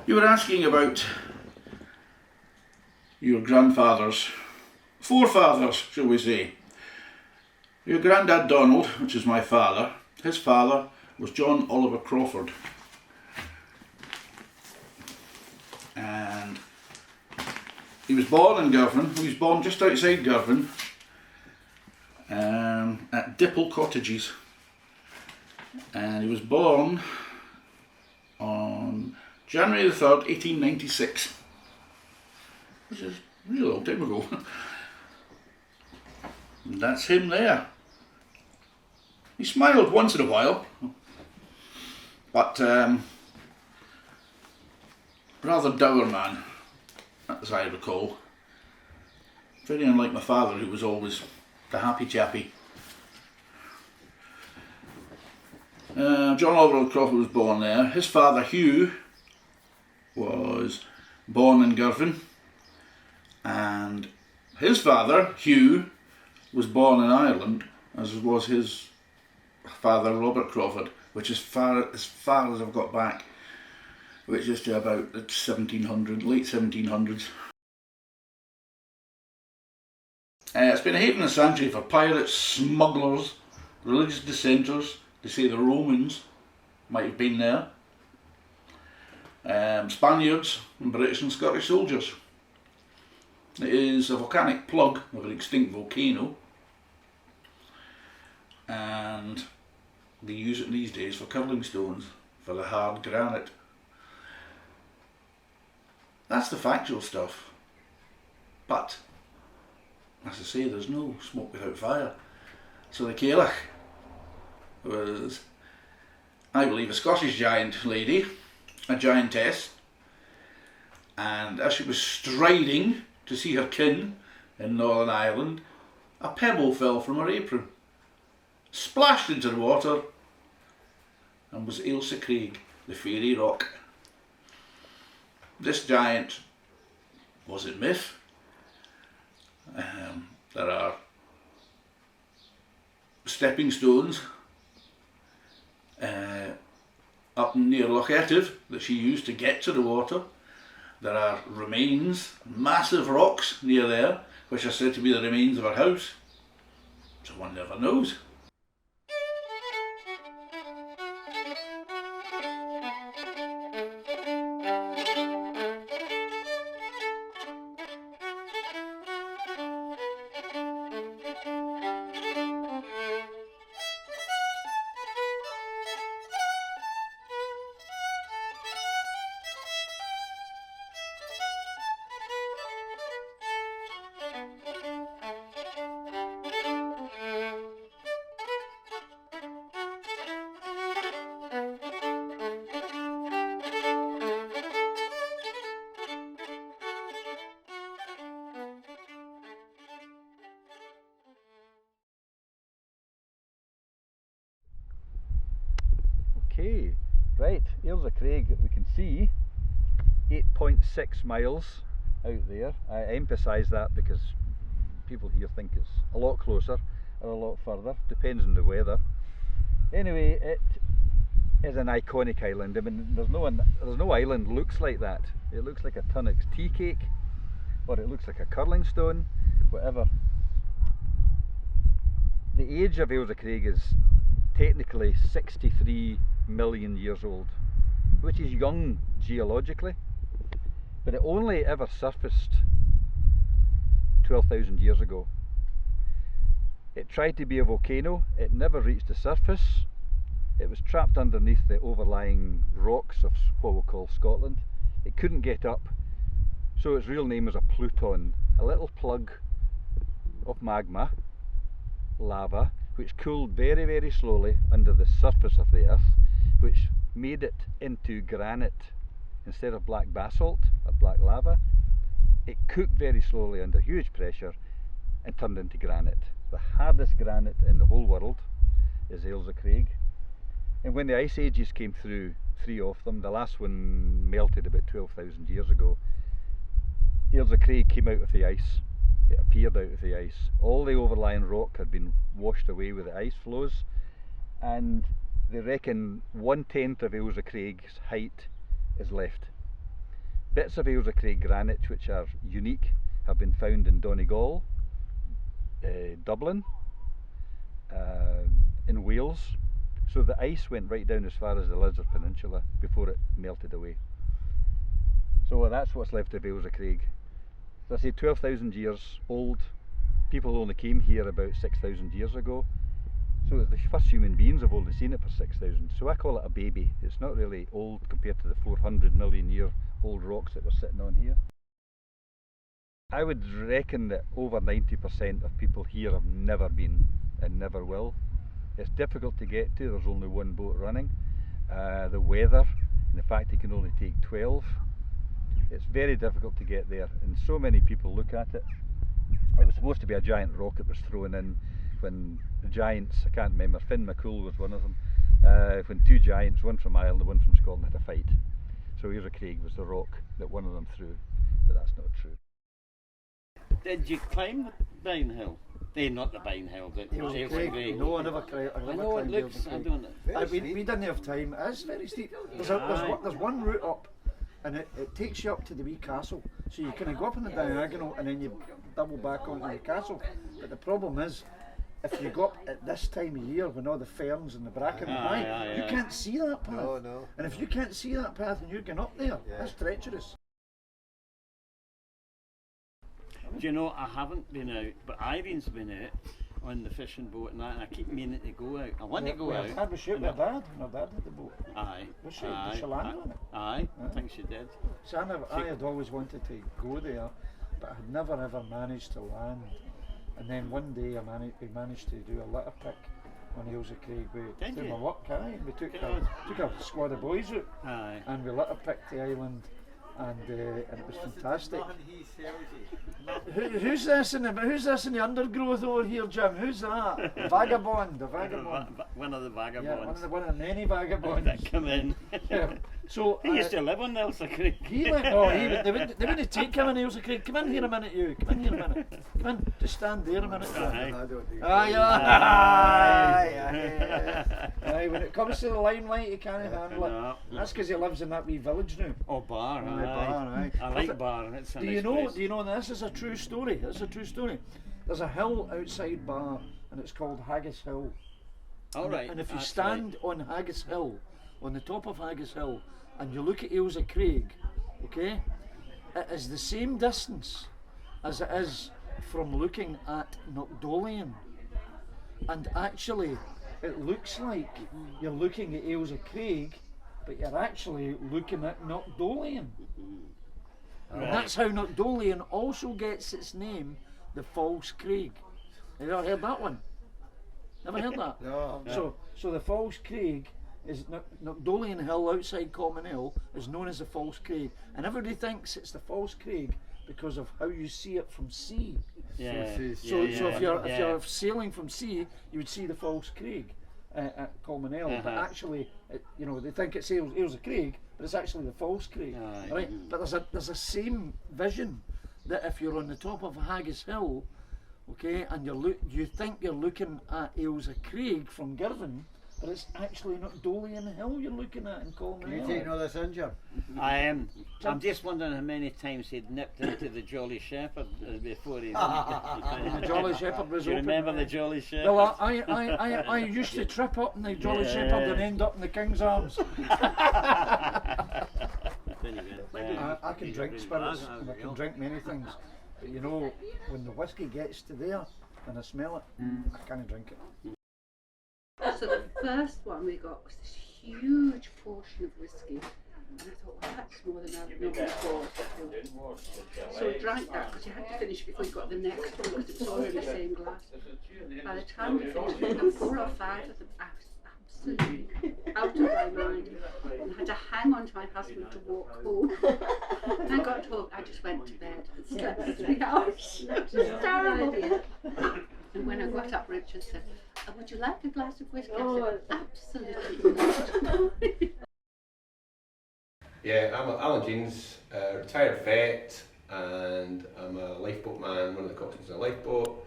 You were asking about your grandfather's forefathers, shall we say. Your granddad Donald, which is my father, his father was John Oliver Crawford. And he was born in Girvan. He was born just outside Girvan at Dipple Cottages. And he was born on January the 3rd, 1896, which is a real long time ago. And that's him there. He smiled once in a while, but rather dour man, as I recall. Very unlike my father, who was always the happy chappy. John Oliver Crawford was born there. His father Hugh was born in Girvan, and his father Hugh was born in Ireland, as was his father Robert Crawford, which is as far as I've got back, which is to about the 1700s, late 1700s. It's been a haven and sanctuary for pirates, smugglers, religious dissenters. They say the Romans might have been there, Spaniards and British and Scottish soldiers. It is a volcanic plug of an extinct volcano, and they use it these days for curling stones, for the hard granite. That's the factual stuff. But, as I say, there's no smoke without fire. So the Cailleach was, I believe, a Scottish giant lady, a giantess, and as she was striding to see her kin in Northern Ireland, a pebble fell from her apron, splashed into the water, and was Ailsa Craig, the fairy rock. This giant was a myth. There are stepping stones up near Loch Etive that she used to get to the water. There are remains, massive rocks near there, which are said to be the remains of her house. So one never knows. Okay, right, Ailsa Craig, we can see 8.6 miles out there. I emphasise that because people here think it's a lot closer or a lot further, depends on the weather. Anyway, it is an iconic island. I mean, there's no island looks like that. It looks like a Tunnock's tea cake, or it looks like a curling stone, whatever. The age of Ailsa Craig is technically 63 million years old, which is young geologically, but it only ever surfaced 12,000 years ago. It tried to be a volcano, it never reached the surface. It was trapped underneath the overlying rocks of what we'll call Scotland. It couldn't get up, so its real name is a pluton, a little plug of magma, lava, which cooled very, very slowly under the surface of the earth, which made it into granite instead of black basalt or black lava. It cooked very slowly under huge pressure and turned into granite. The hardest granite in the whole world is Ailsa Craig. And when the ice ages came through, 3 of them, the last one melted about 12,000 years ago, Ailsa Craig came out of the ice. It appeared out of the ice. All the overlying rock had been washed away with the ice flows, and they reckon 1/10 of Ailsa Craig's height is left. Bits of Ailsa Craig granite which are unique have been found in Donegal, Dublin, in Wales. So the ice went right down as far as the Lizard Peninsula before it melted away. So that's what's left of Ailsa Craig. As I say, 12,000 years old. People only came here about 6,000 years ago. So the first human beings have only seen it for 6,000. So I call it a baby. It's not really old compared to the 400 million year old rocks that we're sitting on here. I would reckon that over 90% of people here have never been and never will. It's difficult to get to, there's only one boat running. The weather, and the fact it can only take 12, it's very difficult to get there, and so many people look at it. It was supposed to be a giant rock that was thrown in when the giants, I can't remember, Finn McCool was one of them, when two giants, one from Ireland and one from Scotland, had a fight. So Ailsa Craig was the rock that one of them threw, but that's not true. Did you climb the Bine Hill? Not the Bine Hill, the Ailsa Craig. No, I never climbed. I know it looks, I don't know. We didn't have time. It is very steep. There's one route up, and it takes you up to the wee castle. So you kind of go up in the diagonal and then you double back onto the castle. But the problem is, if you go up at this time of year when all the ferns and the bracken are high, you can't see that path. No. And if you can't see that path and you're going up there, that's treacherous. Do you know, I haven't been out, but Irene's been out on the fishing boat and that, and I keep meaning to go out. I want to go out. Had we shoot my dad? My dad had the boat. Aye. Was she? Did she land on it? Aye, I think she did. So I had always wanted to go there, but I had never ever managed to land. And then one day we managed to do a litter pick on Ailsa Craig through my work, and we took a squad of boys out, and we litter picked the island, and it was fantastic. Who's this in the undergrowth over here, Jim? Who's that? Vagabond, One of the vagabonds. Yeah, one of the many vagabonds that come in. Yeah. So he used to live on Ailsa Craig. They wouldn't take him on Ailsa Craig. Come in here a minute, you. Come in here a minute. Come in, just stand there a minute. Aye. When it comes to the limelight, he can't handle it. That's because he lives in that wee village now. Oh, Bar. Aye. I like Bar. It's a Do you know this is a true story? It's a true story. There's a hill outside Bar, and it's called Haggis Hill. All right. And if you stand on Haggis Hill, on the top of Haggis Hill, and you look at Ailsa Craig, okay, it is the same distance as it is from looking at Knockdolian. And actually, it looks like you're looking at Ailsa Craig, but you're actually looking at Knockdolian. And that's how Knockdolian also gets its name, the False Craig. Have you ever heard that one? Never heard that? No. So the False Craig is Knockdolian Hill outside Common Hill is known as the False Craig, and everybody thinks it's the False Craig because of how you see it from sea. So if you're sailing from sea, you would see the False Craig at Common Hill, but actually, they think it's Ailsa Craig, but it's actually the False Craig, right? But there's a same vision that if you're on the top of Haggis Hill, okay, and you think you're looking at Ailsa Craig from Girvan, but it's actually Knockdolian Hill you're looking at in Coleman Hill. You taking all this in, Jim? I am. I'm just wondering how many times he'd nipped into the Jolly Shepherd before he. The Jolly Shepherd was Do you open. remember the Jolly Shepherd? Well, I used to trip up in the Jolly Shepherd and end up in the King's Arms. I can drink spirits and I can drink many things, but when the whiskey gets to there and I smell it, I can't drink it. So the first one we got was this huge portion of whiskey, and I thought, well, that's more than I've normally bought. So I drank that because you had to finish before you got the next one because it was all in the same glass. By the time we finished, 4 or 5 of them, I was absolutely out of my mind and had to hang on to my husband to walk home. And I got home, I just went to bed and slept for 3 hours. It was terrible. And when I got up, Richard said, would you like a glass of whiskey? I said, absolutely not. Yeah, I'm Alan Jeans, retired vet, and I'm a lifeboat man, one of the coxswains in a lifeboat.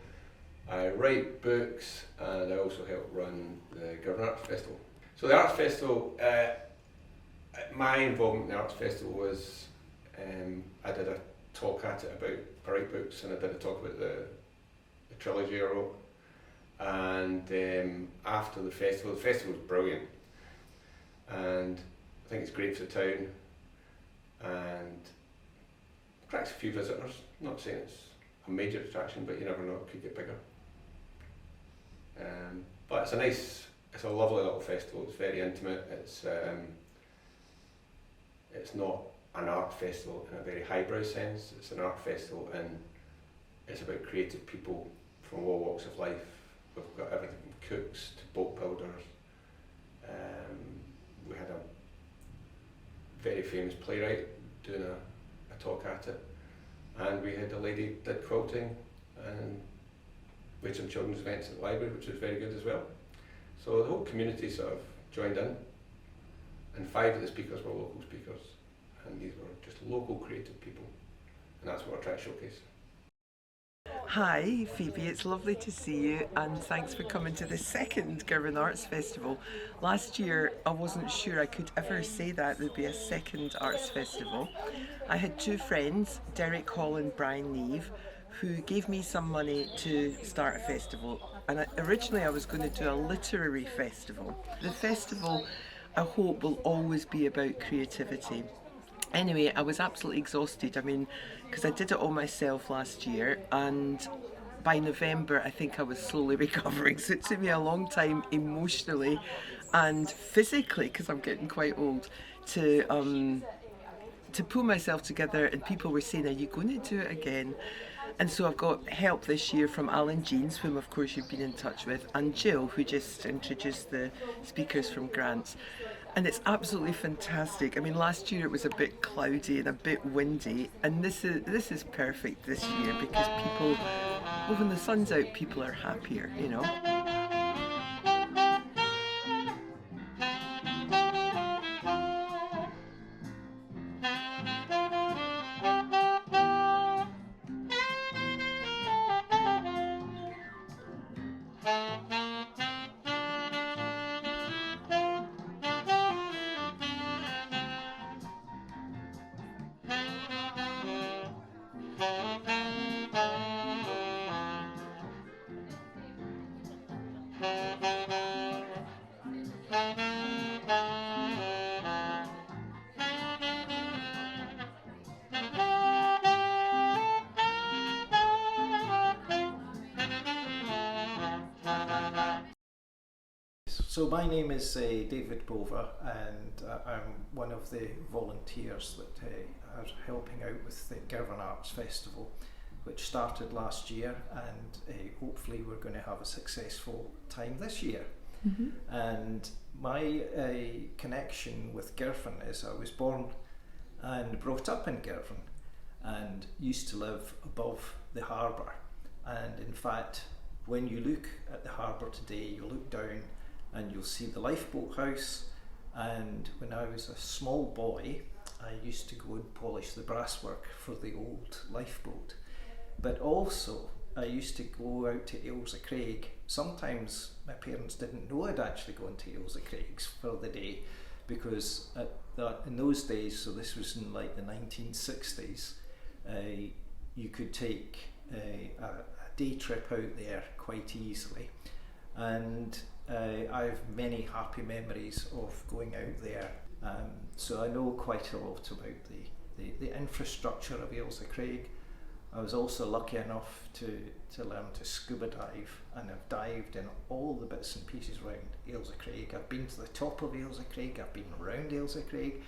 I write books and I also help run the Girvan Arts Festival. So the Arts Festival, my involvement in the Arts Festival was I did a talk at it about bright books, and I did a talk about the trilogy I wrote. And after the festival was brilliant, and I think it's great for the town, and attracts a few visitors. Not saying it's a major attraction, but you never know, it could get bigger. But it's a lovely little festival. It's very intimate. It's not an art festival in a very highbrow sense. It's an art festival, and it's about creative people from all walks of life. We've got everything from cooks to boat builders. We had a very famous playwright doing a talk at it, and we had a lady did quilting, and we had some children's events at the library, which was very good as well. So the whole community sort of joined in, and 5 of the speakers were local speakers, and these were just local creative people, and that's what we're trying to showcase. Hi Phoebe, it's lovely to see you, and thanks for coming to the second Girvan Arts Festival. Last year I wasn't sure I could ever say that there'd be a second arts festival. I had 2 friends, Derek Hall and Brian Neve, who gave me some money to start a festival, and originally I was going to do a literary festival. The festival, I hope, will always be about creativity. Anyway, I was absolutely exhausted, because I did it all myself last year, and by November I think I was slowly recovering, so it took me a long time emotionally and physically, because I'm getting quite old, to pull myself together, and people were saying, are you going to do it again? And so I've got help this year from Alan Jeans, whom of course you've been in touch with, and Jill, who just introduced the speakers from Grants. And it's absolutely fantastic. Last year it was a bit cloudy and a bit windy, and this is perfect this year, because people, well, when the sun's out, people are happier, you know. So my name is David Bova, and I'm one of the volunteers that are helping out with the Girvan Arts Festival, which started last year, and hopefully we're going to have a successful time this year. Mm-hmm. And my connection with Girvan is I was born and brought up in Girvan and used to live above the harbour. And in fact, when you look at the harbour today, you look down and you'll see the lifeboat house. And when I was a small boy, I used to go and polish the brasswork for the old lifeboat. But also, I used to go out to Ailsa Craig. Sometimes my parents didn't know I'd actually gone to Ailsa Craig's for the day, because in those days, so this was in like the 1960s, you could take a day trip out there quite easily. And I have many happy memories of going out there. So I know quite a lot about the infrastructure of Ailsa Craig. I was also lucky enough to learn to scuba dive, and I've dived in all the bits and pieces around Ailsa Craig. I've been to the top of Ailsa Craig, I've been around Ailsa Craig.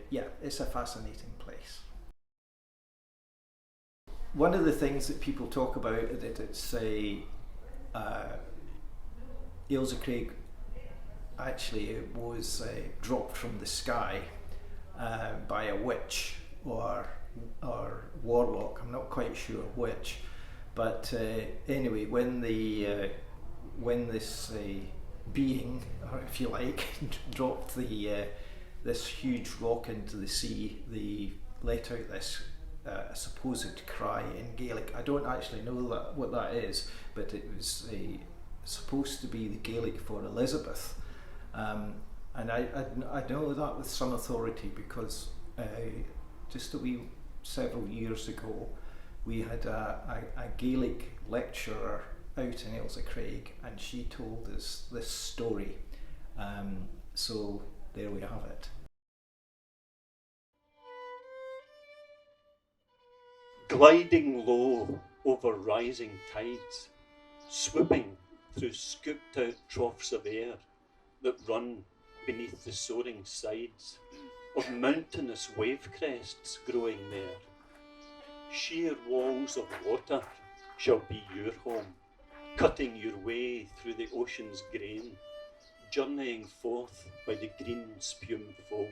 Yeah, it's a fascinating place. One of the things that people talk about is that it's Ailsa Craig actually was dropped from the sky by a witch or warlock. I'm not quite sure which, but anyway, when this being, or if you like, dropped this huge rock into the sea, they let out this supposed cry in Gaelic. I don't actually know what that is, but it was supposed to be the Gaelic for Elizabeth, and I know that with some authority, because just a wee several years ago, we had a Gaelic lecturer out in Ailsa Craig, and she told us this story. So there we have it. Gliding low over rising tides, swooping through scooped out troughs of air that run beneath the soaring sides of mountainous wave crests growing there. Sheer walls of water shall be your home, cutting your way through the ocean's grain, journeying forth by the green spumed foam.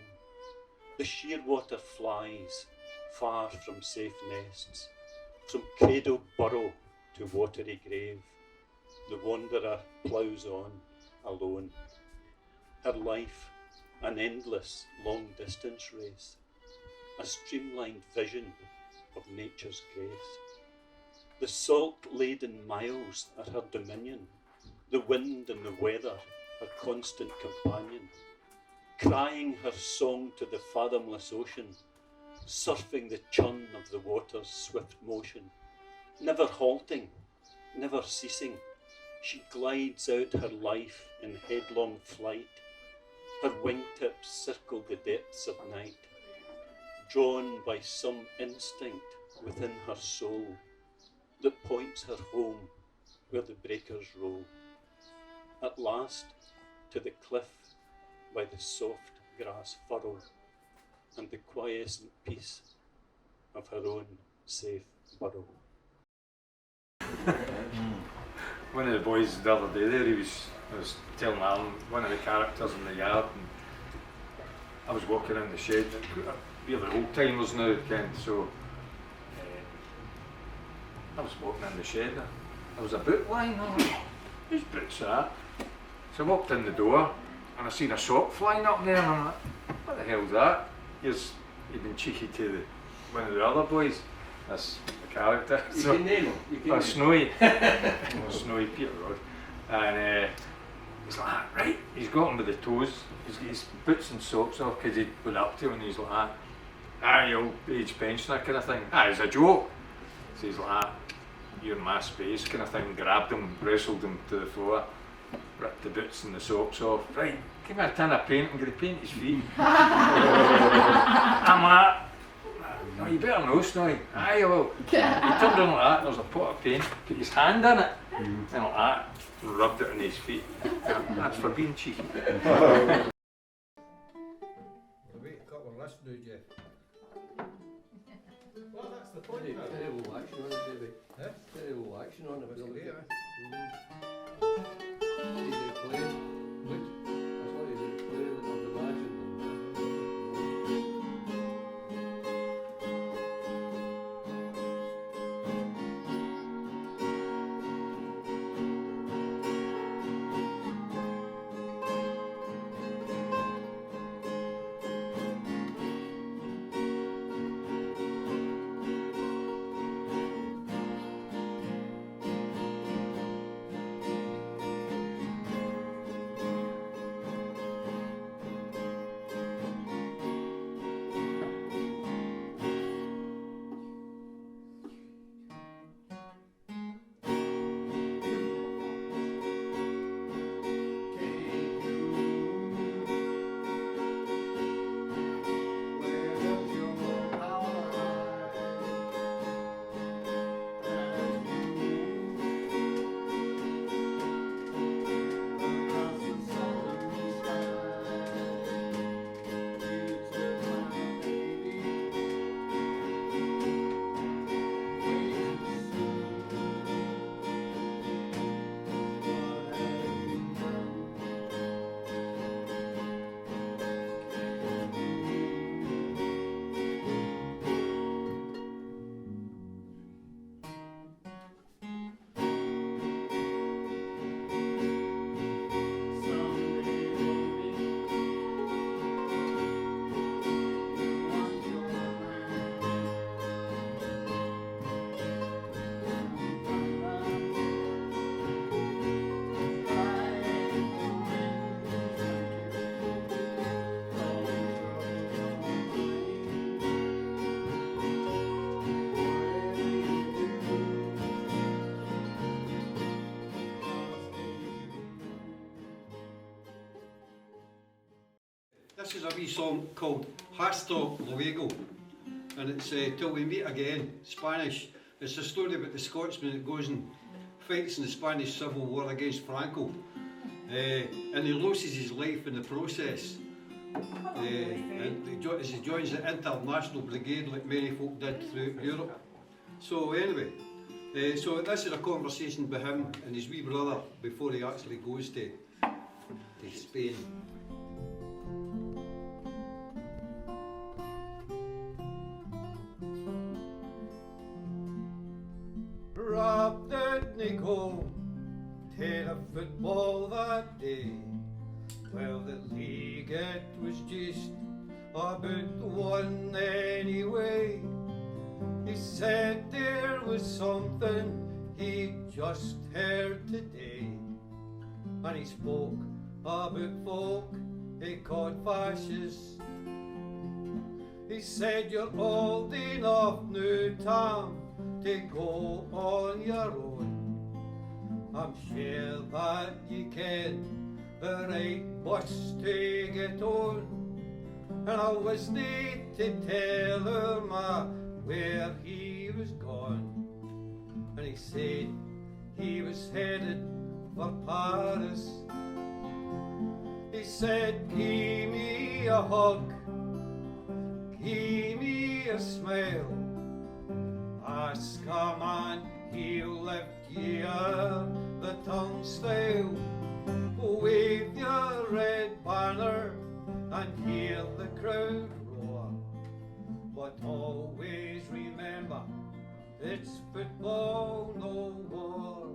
The shearwater flies far from safe nests, from cradle burrow to watery grave. The wanderer ploughs on alone, her life an endless long distance race, a streamlined vision of nature's grace. The salt-laden miles are her dominion, the wind and the weather her constant companion, crying her song to the fathomless ocean, surfing the churn of the water's swift motion. Never halting, never ceasing, she glides out her life in headlong flight. Her wingtips circle the depths of night, drawn by some instinct within her soul that points her home where the breakers roll. At last, to the cliff by the soft grass furrow and the quiescent peace of her own safe burrow. One of the boys the other day there, I was telling Alan, one of the characters in the yard, and I was walking in the shed, we're the old timers now, Ken, so I was walking in the shed, there was a boot lying on, whose boot's that? So I walked in the door and I seen a sock flying up there, and I'm like, what the hell's that? He'd been cheeky to one of the other boys. That's the character. You can name him. You can Snowy. Snowy Peter Rod. And he's like, right, he's got him with the toes. He's got his boots and socks off because he went up to him and he's like, you old age pensioner kind of thing. It's a joke. So he's like, you're in my space kind of thing. Grabbed him, wrestled him to the floor, ripped the boots and the socks off. Right, give me a tin of paint, I'm going to paint his feet. I'm like, no, you better know, Snowy. Aye, well. He turned around like that, there was a pot of paint, put his hand in it, and like that, rubbed it on his feet. That's for being cheeky. Wait, a couple of lists now, Jeff. Well, that's the point. Terrible action on it, David. Huh? Terrible action on it. What's Really. clear, Easy to play. Good. That's what easy to play, I'd imagine. This is a wee song called Hasta Luego, and it's Till We Meet Again, Spanish. It's a story about the Scotsman that goes and fights in the Spanish Civil War against Franco, and he loses his life in the process. And as he joins the International Brigade like many folk did throughout Europe. So anyway, so this is a conversation with him and his wee brother before he actually goes to Spain. Rob didn't go to the football that day. Well, the league, it was just about one anyway. He said there was something he just heard today, and he spoke about folk he called fascists. He said you're old enough now, Tom, to go on your own. I'm sure that you can the right bus to get on, and I was need to tell him where he was gone, and he said he was headed for Paris. He said, give me a hug, give me a smile, ask a man, he'll lift you the turnstile. Wave your red banner and hear the crowd roar, but always remember, it's football, no war.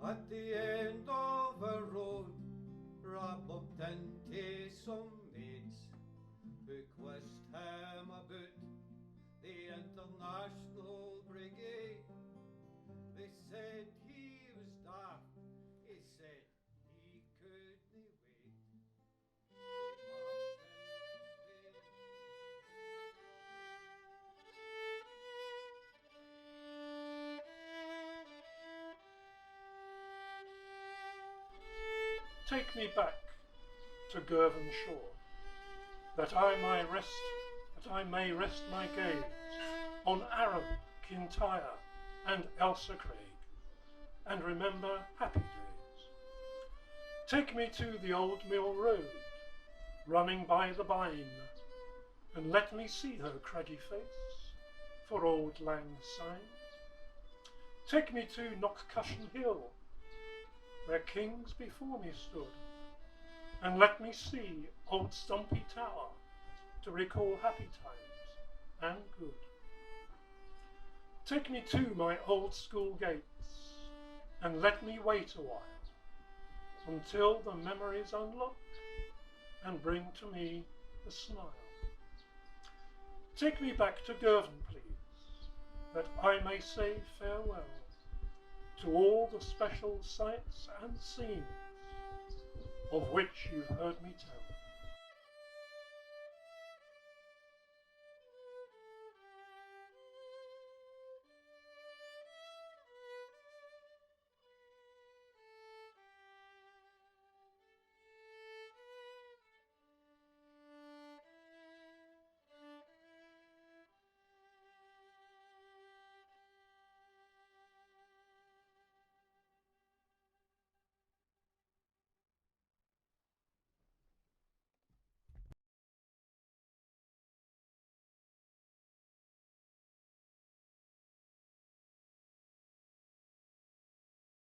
At the end of a road, Rob bumped into some mates who quizzed him about the International Brigade. They said he was daft, he said he couldn't wait. Take me back to Girvan shore, that I may rest my gaze on Aram, Kintyre, and Ailsa Craig, and remember happy days. Take me to the old mill road, running by the bine, and let me see her craggy face for Auld Lang Syne. Take me to Knockcushion Hill, where kings before me stood, and let me see old Stumpy Tower to recall happy times and good. Take me to my old school gates, and let me wait a while until the memories unlock and bring to me a smile. Take me back to Girvan, please, that I may say farewell to all the special sights and scenes of which you've heard me tell.